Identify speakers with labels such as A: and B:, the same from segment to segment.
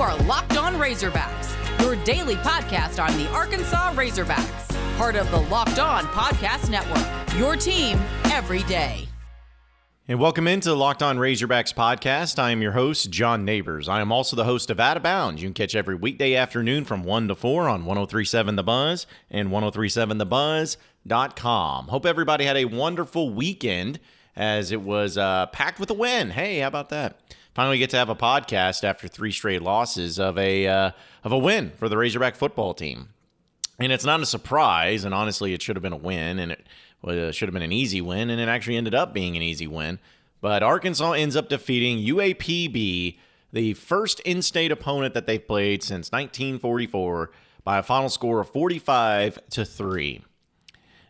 A: are Locked On Razorbacks, your daily podcast on the Arkansas Razorbacks, part of the Locked On Podcast Network, your team every day.
B: And welcome into the Locked On Razorbacks podcast. I am your host, John Neighbors. I am also the host of Out of Bounds. You can catch every weekday afternoon from 1 to 4 on 103.7 The Buzz and 103.7thebuzz.com. Hope everybody had a wonderful weekend as it was packed with a win. Hey, how about that? Finally get to have a podcast after 3 straight losses of a win for the Razorback football team. And it's not a surprise, and honestly, it should have been a win, and it should have been an easy win, and it actually ended up being an easy win. But Arkansas ends up defeating UAPB, the first in-state opponent that they've played since 1944, by a final score of 45-3.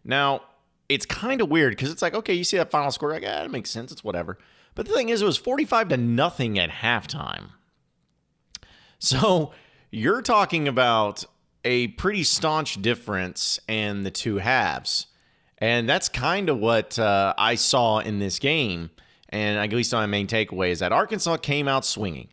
B: Now, it's kind of weird because it's like, okay, you see that final score, like, that makes sense, it's whatever. But the thing is, it was 45-0 at halftime. So you're talking about a pretty staunch difference in the two halves. And that's kind of what I saw in this game. And at least my main takeaway is that Arkansas came out swinging.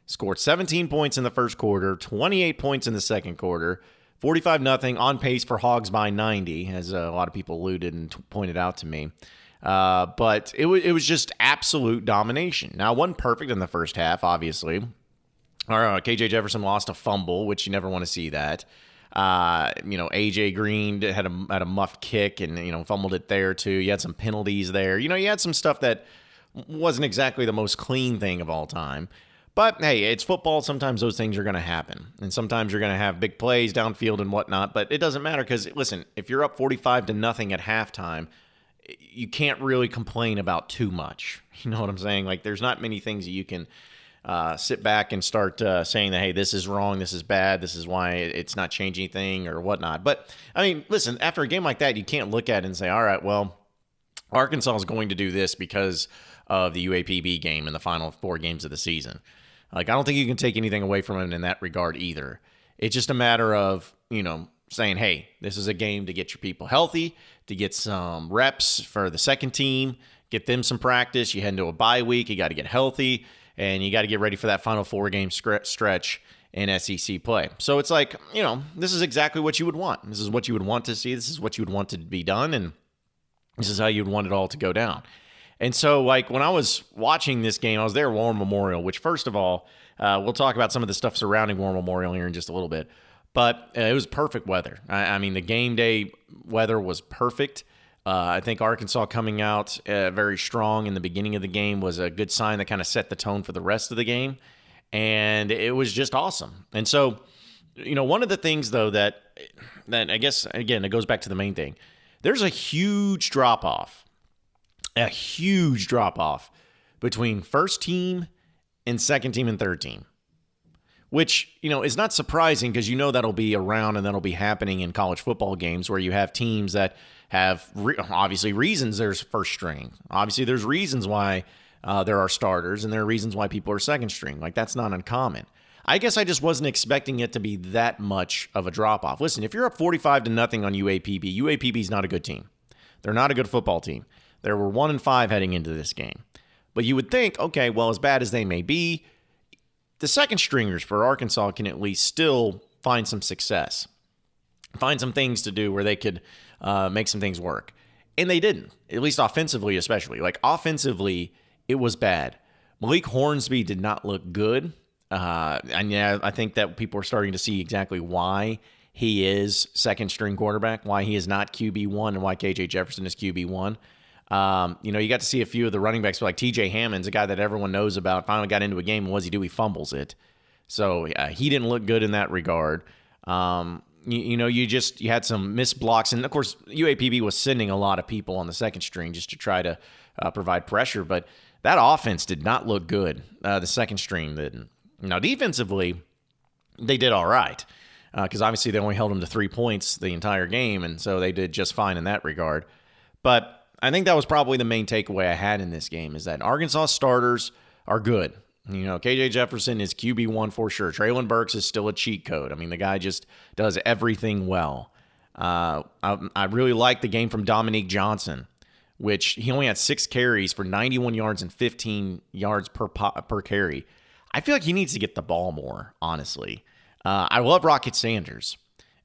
B: Scored 17 points in the first quarter, 28 points in the second quarter, 45-0, on pace for Hogs by 90, as a lot of people alluded and pointed out to me. But it was just absolute domination. Now, it wasn't perfect in the first half, obviously. KJ Jefferson lost a fumble, which you never want to see that. AJ Green had a muffed kick and, fumbled it there too. You had some penalties there. You had some stuff that wasn't exactly the most clean thing of all time. But, hey, it's football. Sometimes those things are going to happen. And sometimes you're going to have big plays downfield and whatnot. But it doesn't matter because, listen, if you're up 45-0 at halftime, you can't really complain about too much. You know what I'm saying? Like, there's not many things that you can sit back and start saying that, hey, this is wrong, this is bad, this is why it's not changing anything or whatnot. But, I mean, listen, after a game like that, you can't look at it and say, all right, well, Arkansas is going to do this because of the UAPB game in the final 4 games of the season. Like, I don't think you can take anything away from it in that regard either. It's just a matter of, saying, hey, this is a game to get your people healthy, to get some reps for the second team, get them some practice. You head into a bye week, you got to get healthy, and you got to get ready for that final 4-game stretch in SEC play. So it's like, this is exactly what you would want. This is what you would want to see. This is what you would want to be done, and this is how you'd want it all to go down. And so, like, when I was watching this game, I was there at War Memorial, which, first of all, we'll talk about some of the stuff surrounding War Memorial here in just a little bit. But it was perfect weather. I mean, the game day weather was perfect. I think Arkansas coming out very strong in the beginning of the game was a good sign that kind of set the tone for the rest of the game. And it was just awesome. And so, one of the things, though, that I guess, again, it goes back to the main thing. There's a huge drop-off between first team and second team and third team. Which, is not surprising because that'll be around and that'll be happening in college football games where you have teams that have, obviously, reasons there's first string. Obviously, there's reasons why there are starters, and there are reasons why people are second string. Like, that's not uncommon. I guess I just wasn't expecting it to be that much of a drop-off. Listen, if you're up 45-0 on UAPB, UAPB's not a good team. They're not a good football team. They were 1-5 heading into this game. But you would think, okay, well, as bad as they may be, the second stringers for Arkansas can at least still find some success, find some things to do where they could make some things work. And they didn't, at least offensively especially. Like, offensively, it was bad. Malik Hornsby did not look good. And yeah, I think that people are starting to see exactly why he is second string quarterback, why he is not QB1, and why KJ Jefferson is QB1. You got to see a few of the running backs, like TJ Hammond's a guy that everyone knows about, finally got into a game, and what does he do? He fumbles it. So he didn't look good in that regard. You had some missed blocks, and of course UAPB was sending a lot of people on the second string just to try to provide pressure, but that offense did not look good. The second string didn't. Now defensively, they did all right because obviously they only held them to 3 points the entire game, and so they did just fine in that regard. But I think that was probably the main takeaway I had in this game is that Arkansas starters are good. KJ Jefferson is QB1 for sure. Traylon Burks is still a cheat code. I mean, the guy just does everything well. I really like the game from Dominique Johnson, which he only had 6 carries for 91 yards and 15 yards per carry. I feel like he needs to get the ball more, honestly. I love Rocket Sanders.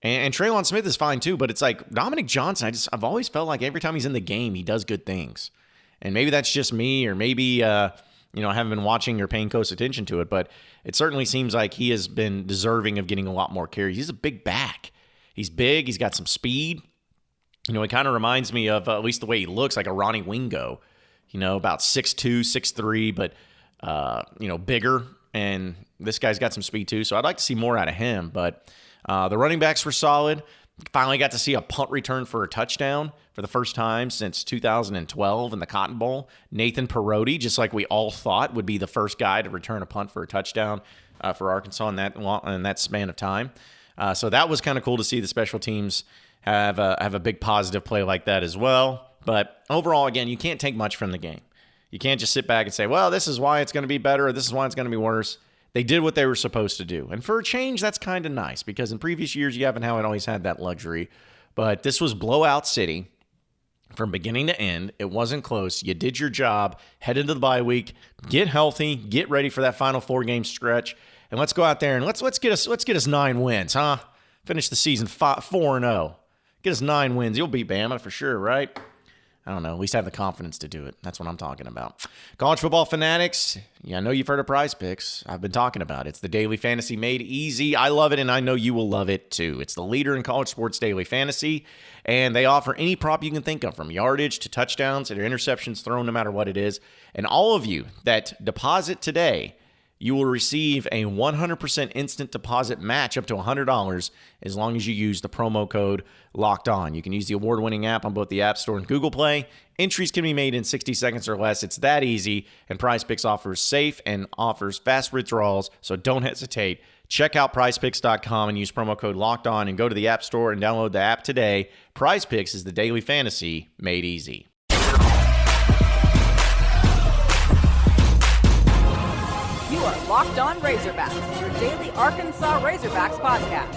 B: And Traylon Smith is fine too, but it's like Dominic Johnson, I've always felt like every time he's in the game, he does good things. And maybe that's just me, or maybe, I haven't been watching or paying close attention to it, but it certainly seems like he has been deserving of getting a lot more carries. He's a big back. He's big. He's got some speed. It kind of reminds me of, at least the way he looks, like a Ronnie Wingo, about 6'2", 6'3", but, bigger. And this guy's got some speed too. So I'd like to see more out of him, but the running backs were solid. Finally got to see a punt return for a touchdown for the first time since 2012 in the Cotton Bowl. Nathan Perotti, just like we all thought, would be the first guy to return a punt for a touchdown for Arkansas in that span of time. So that was kind of cool to see the special teams have a big positive play like that as well. But overall, again, you can't take much from the game. You can't just sit back and say, well, this is why it's going to be better, or this is why it's going to be worse. They did what they were supposed to do. And for a change, that's kind of nice, because in previous years, you haven't always had that luxury. But this was blowout city from beginning to end. It wasn't close. You did your job. Head into the bye week. Get healthy. Get ready for that final 4-game stretch. And let's go out there and let's get us 9 wins, huh? Finish the season 4-0. Get us 9 wins. You'll beat Bama for sure, right? I don't know. At least have the confidence to do it. That's what I'm talking about. College football fanatics, I know you've heard of Prize Picks. I've been talking about it. It's the daily fantasy made easy. I love it, and I know you will love it too. It's the leader in college sports daily fantasy, and they offer any prop you can think of, from yardage to touchdowns and interceptions thrown, no matter what it is. And all of you that deposit today, you will receive a 100% instant deposit match up to $100 as long as you use the promo code Locked On. You can use the award-winning app on both the App Store and Google Play. Entries can be made in 60 seconds or less. It's that easy, and PrizePicks offers safe and offers fast withdrawals, so don't hesitate. Check out PrizePicks.com and use promo code Locked On, and go to the App Store and download the app today. PrizePicks is the daily fantasy made easy.
A: You are Locked On Razorbacks, your daily Arkansas Razorbacks podcast.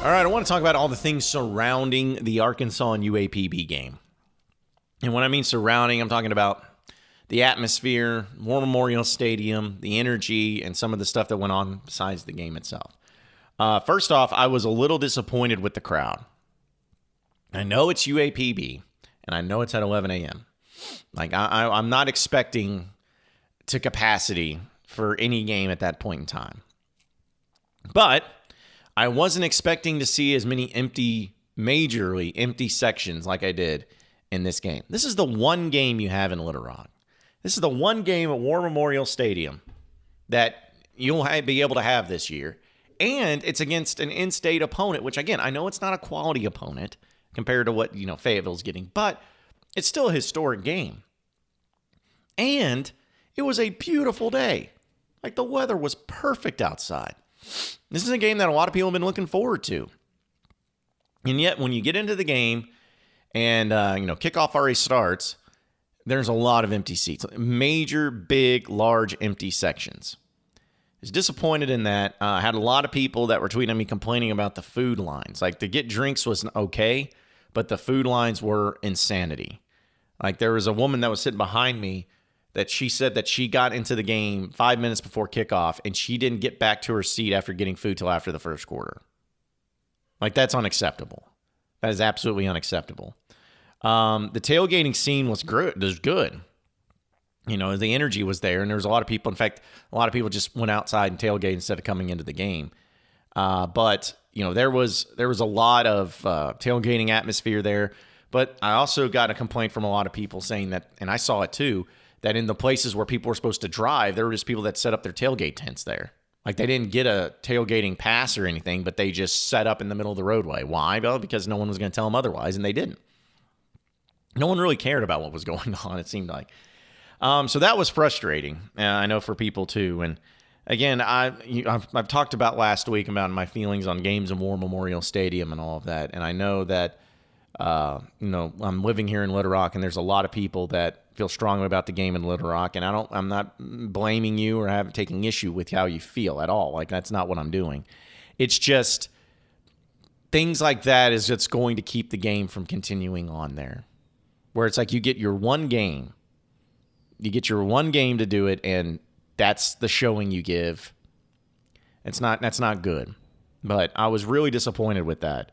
B: All right, I want to talk about all the things surrounding the Arkansas and UAPB game. And when I mean surrounding, I'm talking about the atmosphere, War Memorial Stadium, the energy, and some of the stuff that went on besides the game itself. First off, I was a little disappointed with the crowd. I know it's UAPB, and I know it's at 11 a.m. Like, I'm not expecting to capacity for any game at that point in time. But I wasn't expecting to see as many majorly empty sections like I did in this game. This is the one game you have in Little Rock. This is the one game at War Memorial Stadium that you'll be able to have this year. And it's against an in-state opponent, which, again, I know it's not a quality opponent compared to what, Fayetteville's getting, but it's still a historic game. And it was a beautiful day. Like, the weather was perfect outside. This is a game that a lot of people have been looking forward to. And yet, when you get into the game and, kickoff already starts, there's a lot of empty seats. Major, big, large, empty sections. I was disappointed in that. I had a lot of people that were tweeting at me complaining about the food lines. Like, to get drinks was okay, but the food lines were insanity. Like, there was a woman that was sitting behind me that she said that she got into the game 5 minutes before kickoff, and she didn't get back to her seat after getting food till after the first quarter. Like, that's unacceptable. That is absolutely unacceptable. The tailgating scene was good. The energy was there, and there was a lot of people. In fact, a lot of people just went outside and tailgated instead of coming into the game. But there was a lot of tailgating atmosphere there. But I also got a complaint from a lot of people saying that, and I saw it too, that in the places where people were supposed to drive, there were just people that set up their tailgate tents there. Like, they didn't get a tailgating pass or anything, but they just set up in the middle of the roadway. Why? Well, because no one was going to tell them otherwise, and they didn't. No one really cared about what was going on, it seemed like. So that was frustrating, I know, for people too. And again, I've talked about last week about my feelings on games in War Memorial Stadium and all of that. And I know that, I'm living here in Little Rock, and there's a lot of people that feel strongly about the game in Little Rock. And I'm not blaming you or taking issue with how you feel at all. Like, that's not what I'm doing. It's just things like that is just going to keep the game from continuing on there. Where it's like you get your one game to do it, and that's the showing you give. That's not good. But I was really disappointed with that.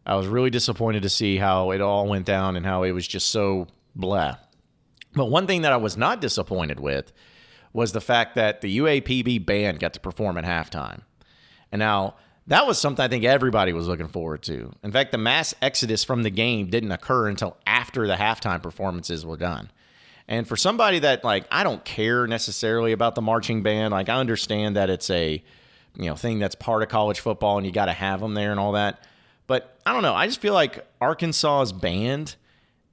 B: I was really disappointed to see how it all went down and how it was just so blah. But one thing that I was not disappointed with was the fact that the UAPB band got to perform at halftime. And now, that was something I think everybody was looking forward to. In fact, the mass exodus from the game didn't occur until after the halftime performances were done. And for somebody that, like, I don't care necessarily about the marching band. Like, I understand that it's a, thing that's part of college football and you got to have them there and all that. But I don't know. I just feel like Arkansas's band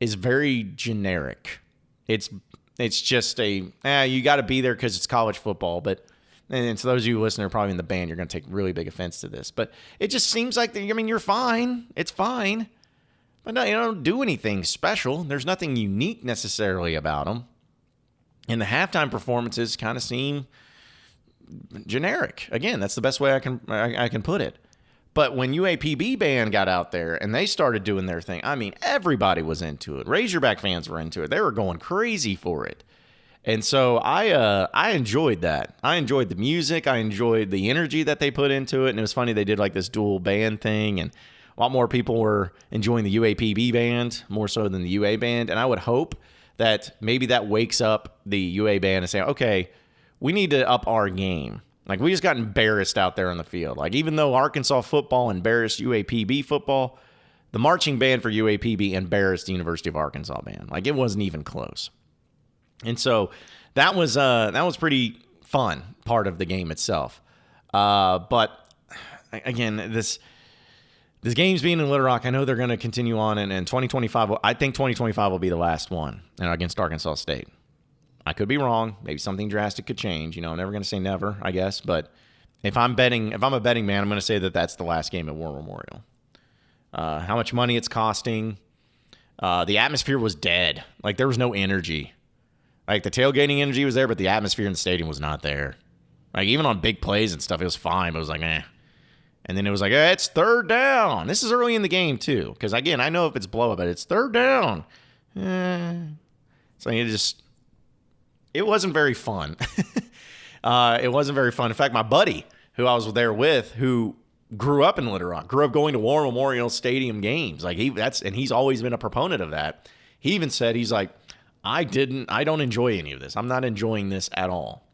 B: is very generic. It's just you got to be there because it's college football. But and to those of you listening probably in the band, you're going to take really big offense to this. But it just seems like, you're fine. It's fine. But no, you don't do anything special. There's nothing unique necessarily about them. And the halftime performances kind of seem generic. Again, that's the best way I can put it. But when UAPB band got out there and they started doing their thing, I mean, everybody was into it. Razorback fans were into it. They were going crazy for it. And so I enjoyed that. I enjoyed the music. I enjoyed the energy that they put into it. And it was funny, they did like this dual band thing, and a lot more people were enjoying the UAPB band more so than the UA band. And I would hope that maybe that wakes up the UA band and say, okay, we need to up our game. Like, we just got embarrassed out there on the field. Like, even though Arkansas football embarrassed UAPB football, the marching band for UAPB embarrassed the University of Arkansas band. Like, it wasn't even close. And so that was pretty fun part of the game itself. But again, this game's being in Little Rock. I know they're going to continue on, and 2025. I think 2025 will be the last one, against Arkansas State. I could be wrong. Maybe something drastic could change. I'm never going to say never, I guess. But if I'm a betting man, I'm going to say that that's the last game at War Memorial. How much money it's costing. The atmosphere was dead. Like, there was no energy. Like, the tailgating energy was there, but the atmosphere in the stadium was not there. Like, even on big plays and stuff, it was fine, but it was like, eh. And then it was like, it's third down. This is early in the game, too. Because, again, I know if it's blowout, but it's third down. So it wasn't very fun. It wasn't very fun. In fact, my buddy, who I was there with, who grew up in Little Rock, grew up going to War Memorial Stadium games. Like, and he's always been a proponent of that. He even said, he's like, I don't enjoy any of this. I'm not enjoying this at all.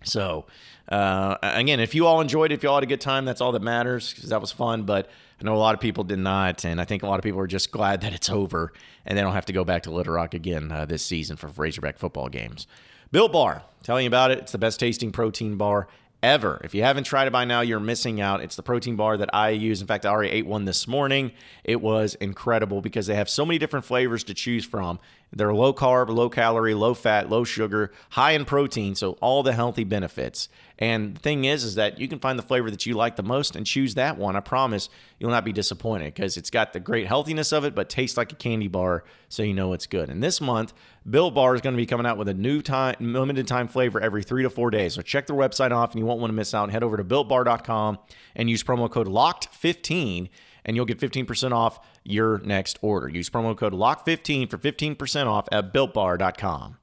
B: So, again, if you all enjoyed it, if you all had a good time, that's all that matters, because that was fun. But I know a lot of people did not, and I think a lot of people are just glad that it's over and they don't have to go back to Little Rock again this season for Razorback football games. Built Bar, telling you about it. It's the best tasting protein bar ever. If you haven't tried it by now, you're missing out. It's the protein bar that I use. In fact, I already ate one this morning. It was incredible because they have so many different flavors to choose from. They're low carb, low calorie, low fat, low sugar, high in protein, so all the healthy benefits. And the thing is that you can find the flavor that you like the most and choose that one. I promise you'll not be disappointed because it's got the great healthiness of it, but tastes like a candy bar, so you know it's good. And this month, Built Bar is going to be coming out with a new limited time flavor every 3 to 4 days. So check their website off, and you won't want to miss out. Head over to BuiltBar.com and use promo code LOCKED15, and you'll get 15% off your next order. Use promo code LOCKED15 for 15% off at BuiltBar.com.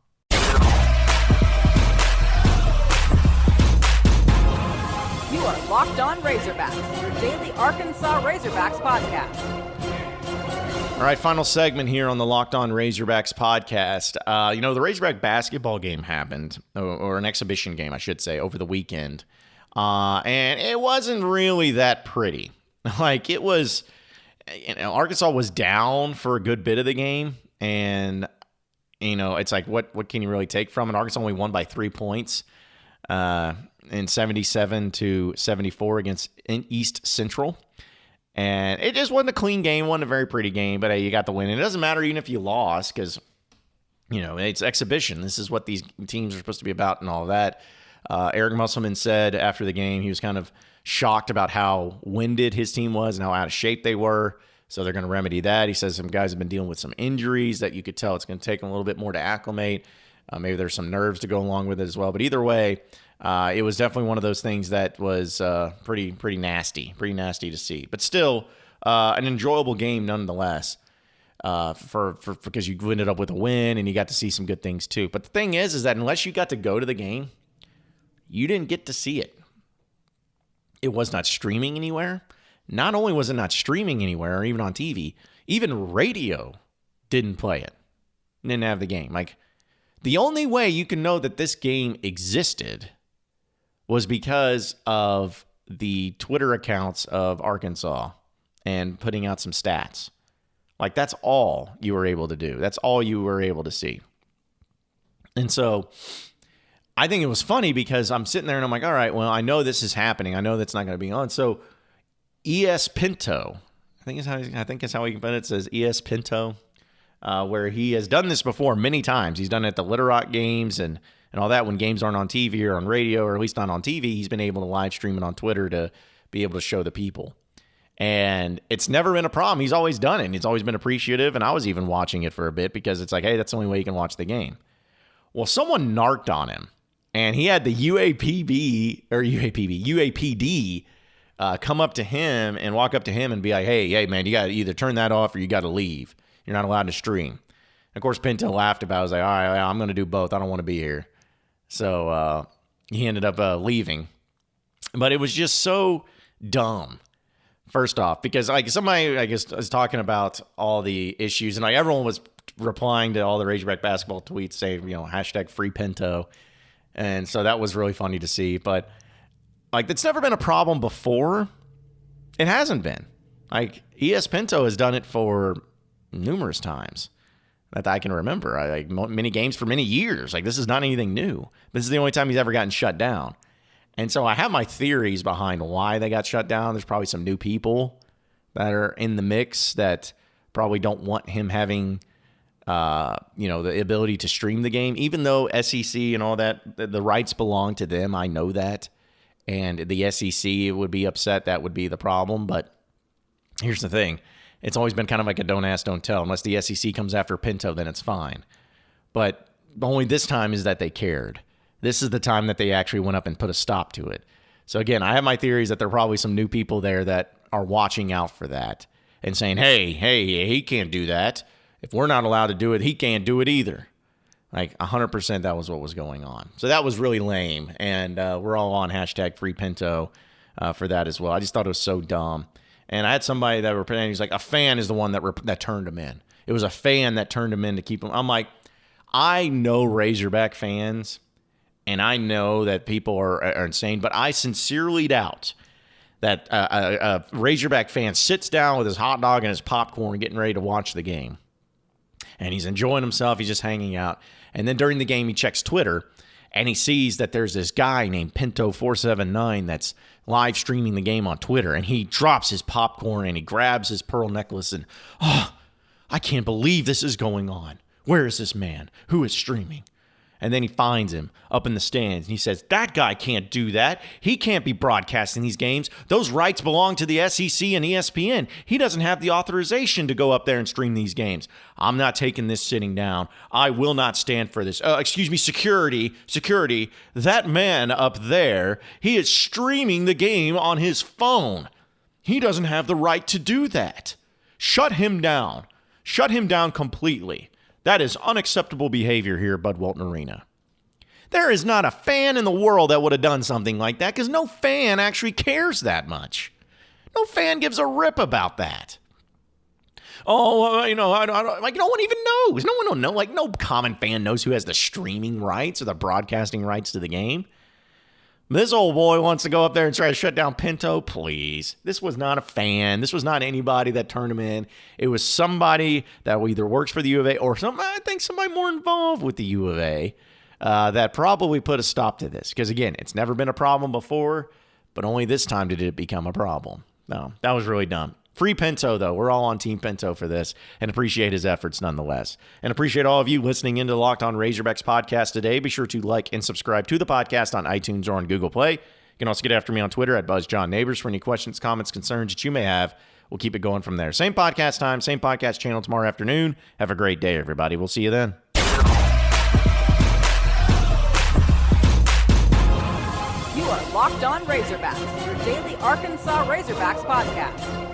A: You are Locked On Razorbacks, your daily Arkansas Razorbacks podcast.
B: All right, final segment here on the Locked On Razorbacks podcast. The Razorback basketball game happened, or an exhibition game, I should say, over the weekend. And it wasn't really that pretty. Like, it was, Arkansas was down for a good bit of the game. And, it's like, what can you really take from it? Arkansas only won by 3 points in 77-74 against East Central. And it just wasn't a clean game, wasn't a very pretty game, but hey, you got the win. And it doesn't matter even if you lost because, it's exhibition. This is what these teams are supposed to be about and all that. Eric Musselman said after the game he was kind of shocked about how winded his team was and how out of shape they were. So they're going to remedy that. He says some guys have been dealing with some injuries that you could tell it's going to take them a little bit more to acclimate. Maybe there's some nerves to go along with it as well. But either way, it was definitely one of those things that was pretty nasty to see. But still, an enjoyable game nonetheless. Because you ended up with a win and you got to see some good things too. But the thing is that unless you got to go to the game, You didn't get to see it. It was not streaming anywhere. Not only was it not streaming anywhere or even on TV, even radio didn't play it. Didn't have the game. Like, the only way you can know that this game existed was because of the Twitter accounts of Arkansas and putting out some stats. Like, that's all you were able to do. That's all you were able to see. And so I think it was funny because I'm sitting there and I'm like, all right, well, I know this is happening. I know that's not going to be on. So ES Pinto, I think is how he can put it. It says ES Pinto, where he has done this before many times. He's done it at the Little Rock games and all that when games aren't on TV or on radio, or at least not on TV. He's been able to live stream it on Twitter to be able to show the people. And it's never been a problem. He's always done it. And he's always been appreciative. And I was even watching it for a bit because it's like, hey, that's the only way you can watch the game. Well, someone narked on him. And he had the UAPD come up to him and walk up to him and be like, hey, man, you got to either turn that off or you got to leave. You're not allowed to stream. Of course, Pinto laughed about it. I was like, all right, I'm going to do both. I don't want to be here. So he ended up leaving. But it was just so dumb, first off, because like somebody, I guess, was talking about all the issues. And like everyone was replying to all the Razorback basketball tweets saying, hashtag free Pinto. And so that was really funny to see. But like, it's never been a problem before. It hasn't been. Like, ES Pinto has done it for numerous times that I can remember. Like many games for many years. Like, this is not anything new. This is the only time he's ever gotten shut down. And so I have my theories behind why they got shut down. There's probably some new people that are in the mix that probably don't want him having the ability to stream the game, even though SEC and all that, the rights belong to them. I know that. And the SEC would be upset. That would be the problem. But here's the thing. It's always been kind of like a don't ask, don't tell. Unless the SEC comes after Pinto, then it's fine. But only this time is that they cared. This is the time that they actually went up and put a stop to it. So again, I have my theories that there are probably some new people there that are watching out for that and saying, hey, he can't do that. If we're not allowed to do it, he can't do it either. Like 100% that was what was going on. So that was really lame. And we're all on hashtag free Pinto for that as well. I just thought it was so dumb. And I had somebody that were pretending, he's like, a fan is the one that turned him in. It was a fan that turned him in to keep him. I'm like, I know Razorback fans, and I know that people are insane, but I sincerely doubt that a Razorback fan sits down with his hot dog and his popcorn getting ready to watch the game. And he's enjoying himself. He's just hanging out. And then during the game, he checks Twitter, and he sees that there's this guy named Pinto479 that's live streaming the game on Twitter. And he drops his popcorn, and he grabs his pearl necklace, and, I can't believe this is going on. Where is this man? Who is streaming? And then he finds him up in the stands, and he says, that guy can't do that. He can't be broadcasting these games. Those rights belong to the SEC and ESPN. He doesn't have the authorization to go up there and stream these games. I'm not taking this sitting down. I will not stand for this. Security. That man up there, he is streaming the game on his phone. He doesn't have the right to do that. Shut him down. Shut him down completely. That is unacceptable behavior here at Bud Walton Arena. There is not a fan in the world that would have done something like that because no fan actually cares that much. No fan gives a rip about that. I don't, like, no one even knows. No one don't know. Like, no common fan knows who has the streaming rights or the broadcasting rights to the game. This old boy wants to go up there and try to shut down Pinto. Please. This was not a fan. This was not anybody that turned him in. It was somebody that either works for the U of A or I think somebody more involved with the U of A that probably put a stop to this. Because, again, it's never been a problem before, but only this time did it become a problem. No, that was really dumb. Free Pinto, though. We're all on Team Pinto for this and appreciate his efforts nonetheless. And appreciate all of you listening into the Locked On Razorbacks podcast today. Be sure to like and subscribe to the podcast on iTunes or on Google Play. You can also get after me on Twitter at BuzzJohnNeighbors for any questions, comments, concerns that you may have. We'll keep it going from there. Same podcast time, same podcast channel tomorrow afternoon. Have a great day, everybody. We'll see you then.
A: You are Locked On Razorbacks, your daily Arkansas Razorbacks podcast.